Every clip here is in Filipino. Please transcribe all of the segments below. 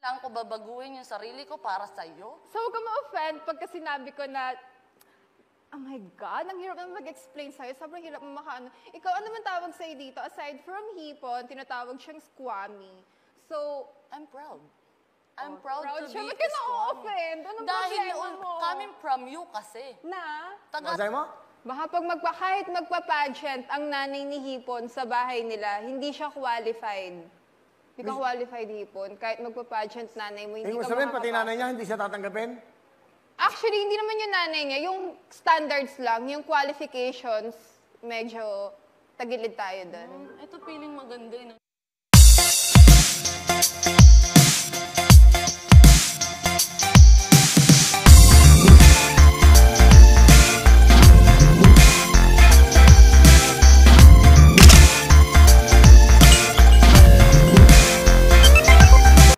Kailangan ko babaguhin yung sarili ko para sa'yo. So, huwag ka ma-offend pagka sinabi ko na, oh my God, ang hirap naman mag-explain sa'yo. Sobrang hirap mo makaano. Ikaw, ano man tawag sa'yo dito? Aside from hipon, tinatawag siyang squammy. So, I'm proud. I'm proud to siya. be Ba't ka na-offend? Anong dahil problema mo? coming from you kasi. Na? Masay mo? Baka pag kahit magpa-pageant ang nanay ni Hipon sa bahay nila, hindi siya qualified. Hindi ka qualified, Hipon. Kahit magpa-pageant nanay mo, hindi ka sabihin, pati makakapasok. nanay niya, hindi siya tatanggapin? Actually, hindi naman yung nanay niya. Yung standards lang, yung qualifications, medyo tagilid tayo doon. Ito feeling maganda yun.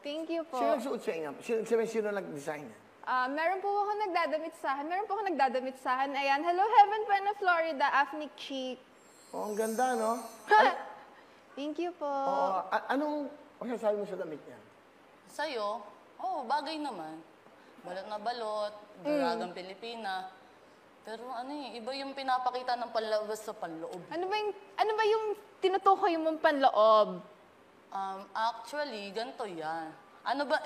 Thank you po. Sino nagsuot sa inyo? Sino nag-design? Meron po ako nagdadamit sahan. Ayan, hello Heaven Pena, Florida, Afnic Cheek. Oh, ang ganda, no? Thank you po. Oo. Anong masasabi mo sa damit niya? Sa'yo, bagay naman. Balot na balot, dalagang Pilipina. Pero iba yung pinapakita ng panlabas sa panloob. Ano ba yung tinutukoy mong panloob? Actually, ganito yan.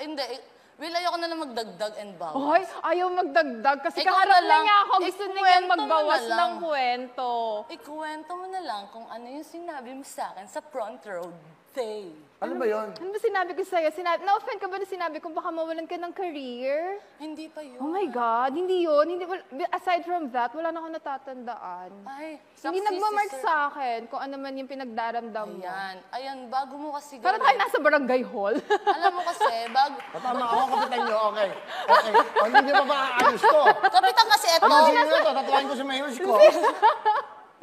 Hindi. Will, ayoko na lang magdagdag and bawas. Hoy, ayaw magdagdag kasi Ikaw kaharap na na lang. niya ako. Gusto niya Ikuwento mo magbawas na lang. ng kwento. Ikuwento mo na lang kung ano yung sinabi mo sa akin sa front row day. Ano ba yun? Ano ba sinabi ko sa'yo? Na-offend ka ba na sinabi kung baka mawalan ka ng career? Hindi pa yun. Oh my God, hindi yun. Aside from that, wala na akong natatandaan. Ay, Hindi saksi, nagmamark sister. sa akin kung ano man yung pinagdaramdam mo. Ayan, bago mo kasi Para tayo nasa barangay hall. Alam mo kasi, bago... Tama ako, kapitan nyo. Okay. Hindi nyo pa maaayos to. Kapitan kasi ito. Ayusin nyo na to. Tatuwain ko sa mayos ko.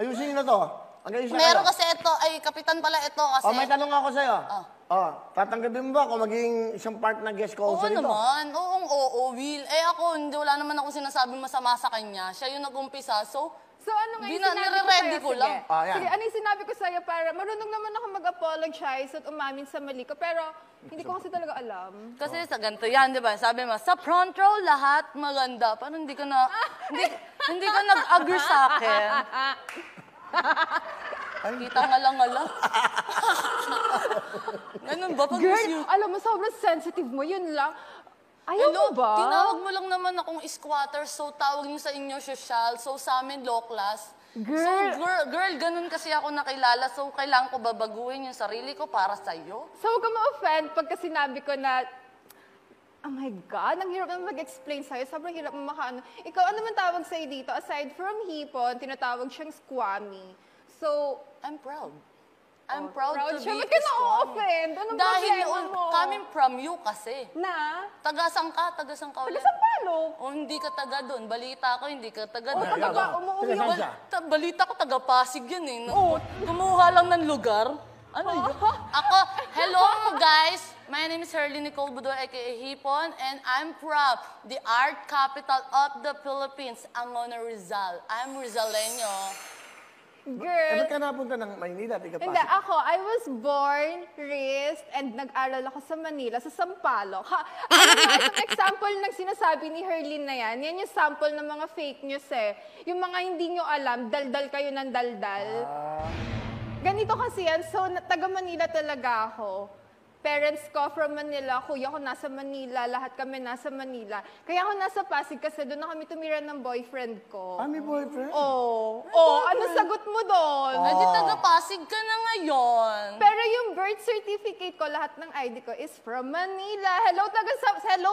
Ayusin nyo na to. Meron kasi ito, kapitan pala ito kasi... may tanong ako sa'yo. Tatanggapin mo ba kung maging isang part na guest ko Oo sa dito? naman, oo, Will. Ako, wala naman ako sinasabing masama sa kanya. Siya yung nag-umpisa, so ano nga yung sinabi ko nire-ready sa'yo? ko lang. Yan. Sige, ano yung sinabi ko sa'yo para marunong naman ako mag-apologize at umamin sa mali ko, pero hindi ko kasi talaga alam. Kasi sa ganito yan, di ba? Sabi mo, sa front row, lahat maganda. Parang hindi ka nag-agree sa akin. Kita nga lang. Ganun ba? Girl, alam mo, sobrang sensitive mo, yun lang. Ayaw mo ba? Tinawag mo lang naman akong squatter, so tawag niyo sa inyo social, so sa amin low class. Girl. So, girl, ganun kasi ako nakilala, so kailangan ko babaguhin yung sarili ko para sa'yo. So, huwag ka ma-offend pagka sinabi ko na, oh my God, ang hirap naman mag-explain sa'yo. Sobrang hirap mo makaano. Ikaw, ano man tawag sa'yo dito? Aside from hipon, tinatawag siyang squammy. So, I'm proud. I'm proud to siya. be Ba't ka squammy. na-offend? Anong Dahil problema mo? coming from you kasi. Na? Tagasang ka ulit. Taga-Sampaloc. O hindi ka taga doon. Balita ko, hindi ka taga doon. taga ba? Umuwi Taga saan siya? Balita ko, taga Pasig yun eh. Kumuha lang ng lugar. Ano yun? Ako, hello guys. My name is Herly Nicole Budol, aka Hipon, and I'm proud. The art capital of the Philippines, Angono Rizal. I'm Rizaleño. Girl. Ba't ka napunta ng Maynila? Hindi, ako, I was born, raised, and nag-aral ako sa Manila, sa Sampaloc. Itong example ng sinasabi ni Herlyn na yan yung sample ng mga fake news eh. Yung mga hindi nyo alam, daldal kayo ng daldal. Ganito kasi yan, so taga Manila talaga ako. Parents ko from Manila, kuya ko nasa Manila, lahat kami nasa Manila. Kaya ako nasa Pasig kasi doon na kami tumira ng boyfriend ko. May boyfriend? Ano sagot mo doon? Di taga Pasig ka na ngayon. Pero yung birth certificate ko, lahat ng ID ko is from Manila. Hello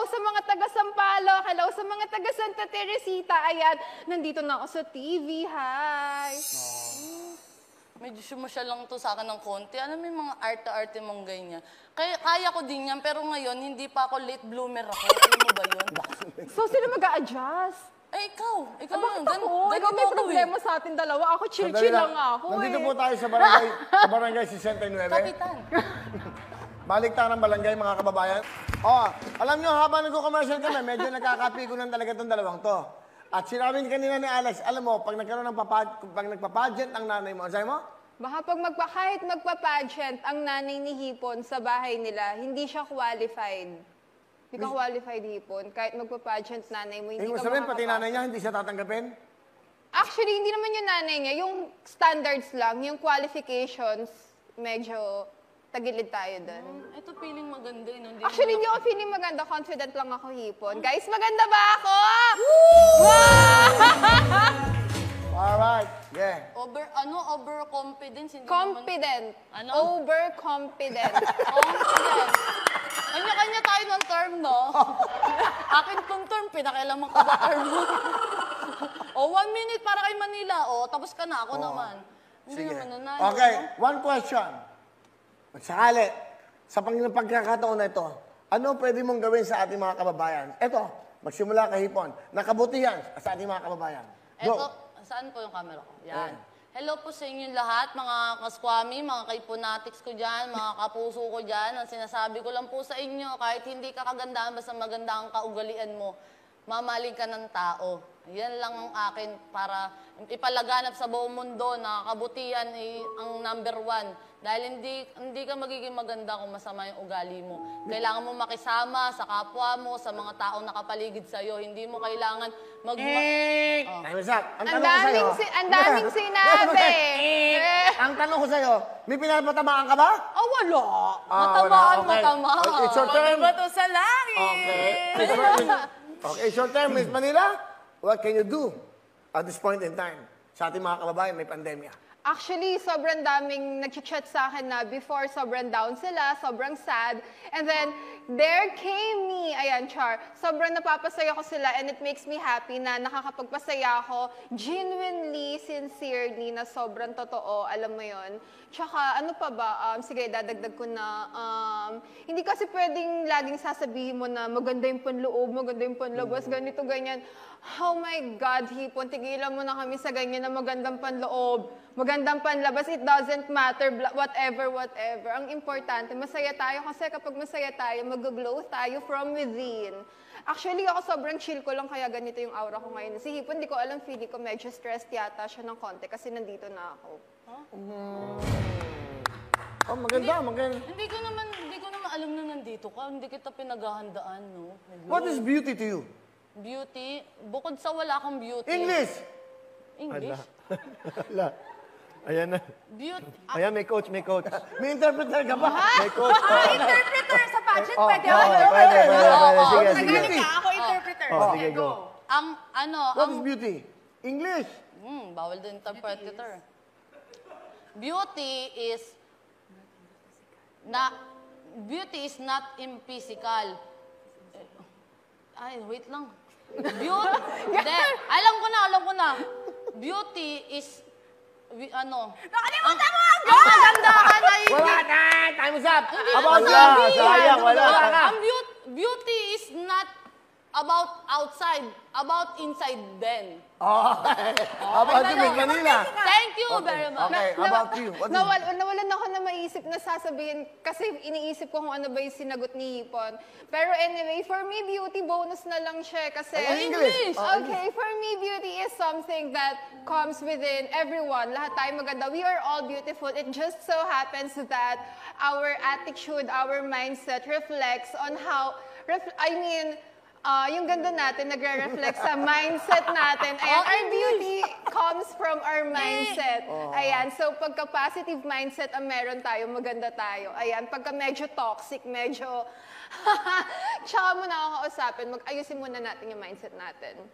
sa mga taga Sampaloc. Hello sa mga taga Santa Teresita. Ayan, nandito na ako sa TV. Hi. Medyo sumasya lang to sa akin ng konti. Alam mo yung mga arte-arte mong ganyan. Kaya ko din yan, pero ngayon, hindi pa ako late bloomer ako. Alam mo ba yun? So, sino mag-a-adjust? Ikaw Bakit yun. ako? Ikaw may problema sa atin dalawa. Ako chill-chill lang ako Nandito po tayo sa barangay 69. Kapitan. Balik tayo ng barangay, mga kababayan. Alam nyo, habang nag-commercial kami, medyo nagkakapigunan talaga itong dalawang to. At sinabi kanina ni Alex, alam mo, pag nagkaroon ng nagpa-pageant ang nanay mo, sabi mo? Baka kahit magpa-pageant ang nanay ni Hipon sa bahay nila, hindi siya qualified. Hindi ka qualified, Hipon. Kahit magpa-pageant nanay mo, hindi Ibig ka sabihin, pati makakapasok. nanay niya, hindi siya tatanggapin? Actually, hindi naman yung nanay niya. Yung standards lang, yung qualifications, medyo tagilid tayo doon. Ito feeling maganda yun. Hindi Actually, naman hindi ako feeling maganda. Confident lang ako, Hipon. Guys, maganda ba ako? Alright, yeah. overconfidence. Hindi Confident. Ano? Overconfident. Naman, confident. Kanya-kanya tayo ng term, no? Akin tong term, pinakialaman ko ba term mo? 1 minute para kay Manila. Tapos ka na. Ako naman. Hindi Sige. naman nanalo. Okay, one question. Sakali, sa pagkakataon na ito, ano pwede mong gawin sa ating mga kababayan? Ito, magsimula kay Hipon. Nakabutihan sa ating mga kababayan. Go. Eto, saan po yung camera ko? Yan. Hello po sa inyo lahat, mga kaskwami, mga kaiponatics ko dyan, mga kapuso ko dyan. Ang sinasabi ko lang po sa inyo, kahit hindi ka kagandahan, basta maganda ang kaugalian mo, mamaling ka ng tao. Yan lang ang akin para ipalaganap sa buong mundo na kabutihan ay ang #1. Dahil hindi ka magiging maganda kung masama yung ugali mo. Kailangan mo makisama sa kapwa mo, sa mga taong nakapaligid sa'yo. Hindi mo kailangan Time is up. Ang daming sinabi. Ang tanong ko sa'yo, may pinapatamaan ka ba? Wala. matamaan, wala. Okay. matamaan. It's your turn. Bato sa langit. Okay. It's your turn, Miss Manila. What can you do at this point in time? Sa ating mga kababayan, may pandemya. Actually, sobrang daming nag-chat sa akin na before, sobrang down sila, sobrang sad. And then, there came me. Ayan, Char. Sobrang napapasaya ko sila and it makes me happy na nakakapagpasaya ako genuinely, sincerely, na sobrang totoo. Alam mo yon. Tsaka, ano pa ba? Sige, dadagdag ko na. Hindi kasi pwedeng laging sasabihin mo na maganda yung panloob, maganda yung panlabas, ganito, ganyan. Oh my God, Hipon, tigilan mo na kami sa ganyan na magandang panloob, magandang panlabas, it doesn't matter, whatever. Ang importante, masaya tayo kasi kapag masaya tayo, mag-glow tayo from within. Actually, ako sobrang chill ko lang kaya ganito yung aura ko ngayon. Si Hipon, di ko alam, feeling ko medyo stressed yata siya ng konti kasi nandito na ako. Oh, maganda. Hindi ko naman alam na nandito ka. Hindi kita pinaghahandaan, no? What is beauty to you? Beauty, bukod sa wala akong beauty. English! English? Wala. Ayan na. Beauty. Ayan, may coach. May interpreter ka ba? May coach. Interpreter sa pageant, pwede Oo, ako. pwede. Sige, sige. Nagaling ka, ako interpreter. Oh, sige, go. What is beauty? English! Bawal din interpreter. Beauty is not in physical. Ay, wait lang. Beauty, alam ko na. Beauty is, Nakalimutan mo ang ang maganda ka na hindi. Wala na! Time is up! About Wala, sayang, wala. Ang beauty is not about outside, about inside then. How about you, Miss Manila? Thank you very much. Okay, how about you? What is Nawalan ako na maisip na sasabihin kasi iniisip ko kung ano ba yung sinagot ni Hipon. Pero anyway, for me, beauty bonus na lang siya kasi... English! Okay, for me, beauty is something that comes within everyone. Lahat tayo maganda. We are all beautiful. It just so happens that our attitude, our mindset reflects on how... yung ganda natin nagre-reflect sa mindset natin. Ayan, our beauty comes from our mindset. Ayan, so pagka positive mindset ang meron tayo, maganda tayo. Ayan, pagka medyo toxic, medyo... Tsaka mo na ako kausapin, mag-ayusin muna natin yung mindset natin.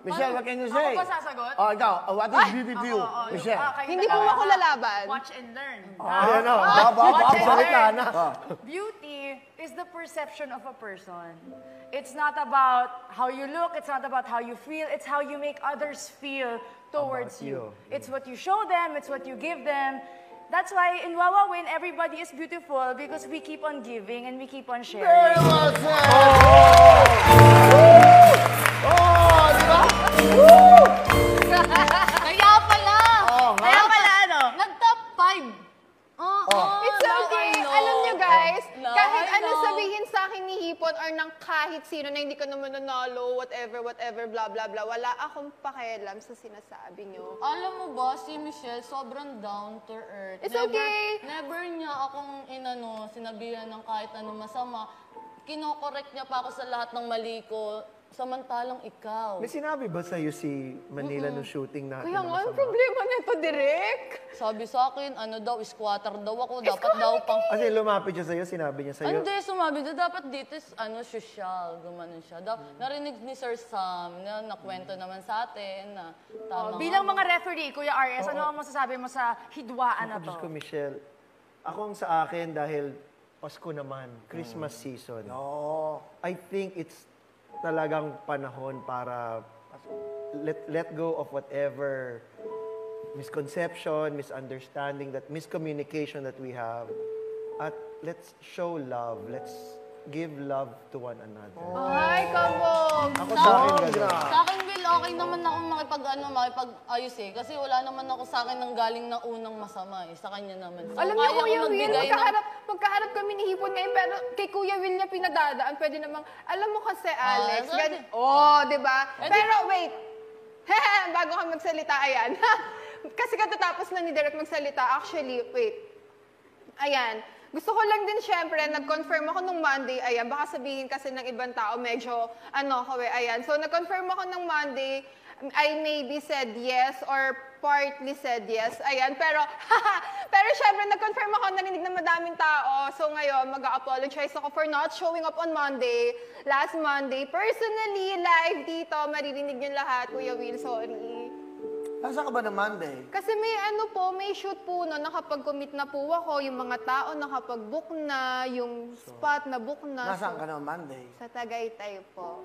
Michelle, what can you say? Ako pa sasagot? Ikaw, what is beauty to you? Michelle. Hindi po ako lalaban. Watch and learn. Ayan o. Salita na. Beauty is the perception of a person. It's not about how you look, it's not about how you feel, it's how you make others feel towards you. It's what you show them, it's what you give them. That's why in Wawa Win, everybody is beautiful because we keep on giving and we keep on Very sharing. well said! Di ba? Kaya pala. Kaya pala, ano? Nag-top 5. It's okay. Alam nyo guys, kahit kahit I ano know. sabihin sa akin ni Hipon or ng kahit sino na hindi ka naman nanalo, whatever, blah, blah, blah, wala akong pakialam sa sinasabi nyo. Alam mo ba, si Michelle sobrang down to earth. It's okay. Never niya akong sinabihan ng kahit ano masama. Kinokorek niya pa ako sa lahat ng mali ko. Samantalang ikaw. May sinabi ba sa'yo si Manila nung shooting natin? Kaya na nga, ang masama? problema nito, Direk. Sabi sa akin, squatter daw ako. Dapat daw pang... Kasi lumapit siya sa'yo, sinabi niya sa'yo. Hindi, sumabi na dapat dito is social, gumanon siya. Narinig ni Sir Sam na nakwento naman sa atin na tama. Bilang mga referee, Kuya RS, ano ang masasabi mo sa hidwaan na to? Diyos ko, Michelle. Ako ang sa akin dahil Pasko naman, Christmas season. Oo. I think it's talagang panahon para let go of whatever misconception, misunderstanding, that miscommunication that we have. At let's show love. Let's give love to one another. Ay, kabog. Ako sa akin gano'n. Sa akin, Will, okay naman ako makipag-ayos eh. Kasi wala naman ako sa akin nang galing na unang masama eh. Sa kanya naman. So, Alam niyo, kaya ko Kuya Will, magbigay ng- magkaharap kami ni Hipon ngayon, pero kay Kuya Will niya pinadadaan, pwede namang, alam mo kasi, Alex, sabi- di ba? Pero wait, bago ka magsalita, ayan. Kasi katatapos lang ni Derek magsalita, actually, wait. Ayan. Gusto ko lang din, syempre, nag-confirm ako nung Monday, ayan, baka sabihin kasi ng ibang tao, medyo, ayan. So, nag-confirm ako ng Monday, I maybe said yes or partly said yes, ayan. Pero, pero syempre, nag-confirm ako, narinig ng madaming tao. So, ngayon, mag-apologize ako for not showing up on Monday, last Monday. Personally, live dito, maririnig niyo lahat, Kuya Will, sorry. Nasaan ka ba ng Monday? Kasi may shoot po no, nakapag-commit na po ako, yung mga tao nakapag-book na, yung spot na book na. Nasaan ka ng Monday? Sa Tagaytay po.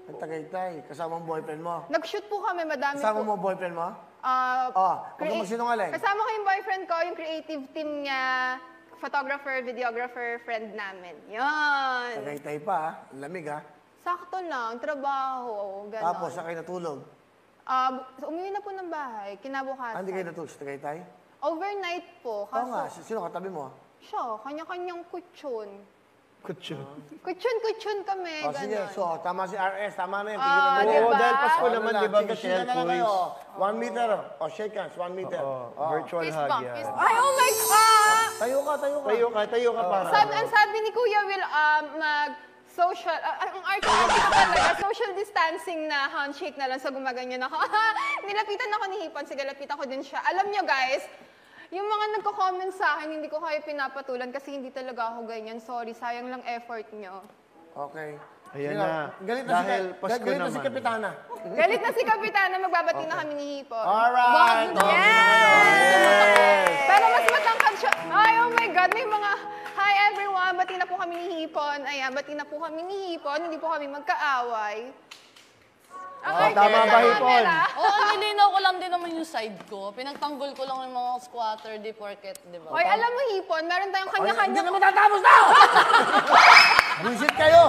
Ang Tagaytay. Kasama mo boyfriend mo? Nag-shoot po kami, madami Kasama po. mo boyfriend mo? Ah, Huwag ka magsinungaling. Kasama ko yung boyfriend ko, yung creative team niya, photographer, videographer, friend namin. Yan. Tagaytay pa, ha? Ang lamig, ha? Sakto lang, trabaho, gano'n. Tapos, saan kayo natulog? Umuwi na po ng bahay, kinabukasan. Hindi kayo natulog sa Tagaytay? Overnight po, Oo nga. kaso Sino katabi mo? siya, kanya-kanyang kutsyon. Kutsyon. Kutsyon kami, O, sige. gano'n. So, tama si RS. Tama na yun. Ah, Tigilan mo di yan. ba? dahil Pasko Ano naman, lang, di ba, chika-chika Michelle, na lang kayo. please? 1 meter. O, shake hands. 1 meter. Virtual Fist hug bump, yan. fist Ay, oh my God! Tayo ka, tayo ka. Tayo ka para. Ang sabi ni Kuya Will, social, ang arte ko talaga, social distancing na handshake na lang sa gumaganyan ako. Nilapitan ako ni Hipon, sige, lapitan ko din siya. Alam nyo guys, yung mga nagko-comment sa akin, hindi ko kayo pinapatulan kasi hindi talaga ako ganyan. Sorry, sayang lang effort nyo. Okay. Ayan Sige na. Galit na Dahil si, Pasko galit na si naman. Kapitana. Galit na si Kapitana, magbabati na kami ni Hipon. Alright. Pero mas matangkad siya. Ay, oh my God, may mga... Hi everyone, bati na po kami ni Hipon. Ayan, bati na po kami ni Hipon. Hindi po kami magkaaway. tama ba, Hipon? Oo, nilinaw ko lang din naman yung side ko. Pinagtanggol ko lang yung mga squatter, di porket, di ba? Hoy, alam mo Hipon, meron tayong Hindi kanya-kanya. na matatapos na! Buisit kayo!